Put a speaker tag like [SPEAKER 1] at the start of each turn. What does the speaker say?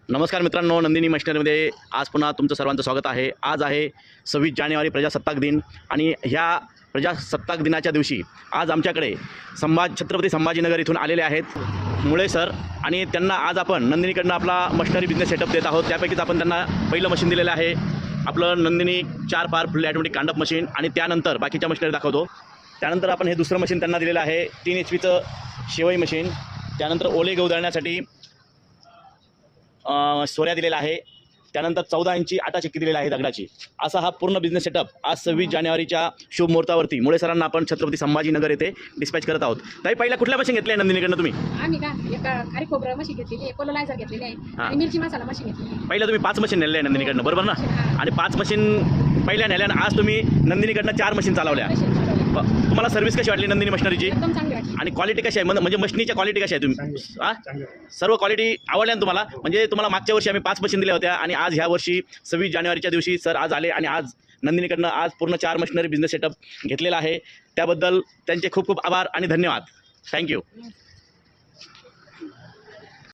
[SPEAKER 1] नमस्कार मित्रांनो, नंदिनी मशिनरीमध्ये आज पुन्हा तुमचं सर्वांचं स्वागत आहे। आज आहे 26 जानेवारी प्रजासत्ताक दिन आणि ह्या प्रजासत्ताक दिनाच्या दिवशी आज आमच्याकडे छत्रपती संभाजीनगर इथून आलेले आहेत मुळे सर आणि त्यांना आज आपण नंदिनीकडनं आपला मशिनरी बिझनेस सेटअप देत आहोत। त्यापैकीच आपण त्यांना पहिलं मशीन दिलेलं आहे आपलं नंदिनी 4 पार फुल्ली ऑटोमॅटिक कांडप मशीन आणि त्यानंतर बाकीच्या मशिनरी दाखवतो। त्यानंतर आपण हे दुसरं मशीन त्यांना दिलेलं आहे 3 HP शेवई मशीन। त्यानंतर ओले गहू दळण्यासाठी सोऱ्या दिलेला आहे। त्यानंतर 14 इंची आटा चक्की दिलेला आहे दगडाची। असा हा पूर्ण बिझनेस सेटअप आज 26 जानेवारीच्या शुभ मुहूर्तावरती मुळे सरांना आपण छत्रपती संभाजीनगर येथे डिस्पॅच करत आहोत। ताई पहिला कुठल्या मशीन घेतल्या नंदिनीकडनं तुम्ही?
[SPEAKER 2] आम्ही का एक खारी खोबरं मशीन घेतलेली आहे, कोलोलायझर घेतलेली आहे आणि मिरची मसाला मशीन घेतलेली आहे।
[SPEAKER 1] पहिला तुम्ही 5 मशीन नेलेल्या नंदिनीकडनं, बरोबर ना? आणि 5 मशीन पहिल्या नेल्या आणि आज तुम्ही नंदिनीकडनं 4 मशीन चालवल्या। तुम्हाला सर्व्हिस कशी वाटली नंदिनी मशिनरीची?
[SPEAKER 2] एकदम चांगली वाटली।
[SPEAKER 1] आणि क्वालिटी कशी आहे म्हणजे मशीनीच्या क्वालिटी कशी आहे तुम्ही सर्व क्वालिटी आवडल्या ना तुम्हाला? म्हणजे तुम्हाला मागच्या वर्षी आम्ही 5 मशीन दिल्या होत्या आणि आज ह्या वर्षी 26 जानेवारीच्या दिवशी सर आज आले आणि आज नंदिनीकडनं आज पूर्ण 4 मशिनरी बिझनेस सेटअप घेतलेला आहे। त्याबद्दल त्यांचे खूप खूप आभार आणि धन्यवाद। थँक्यू।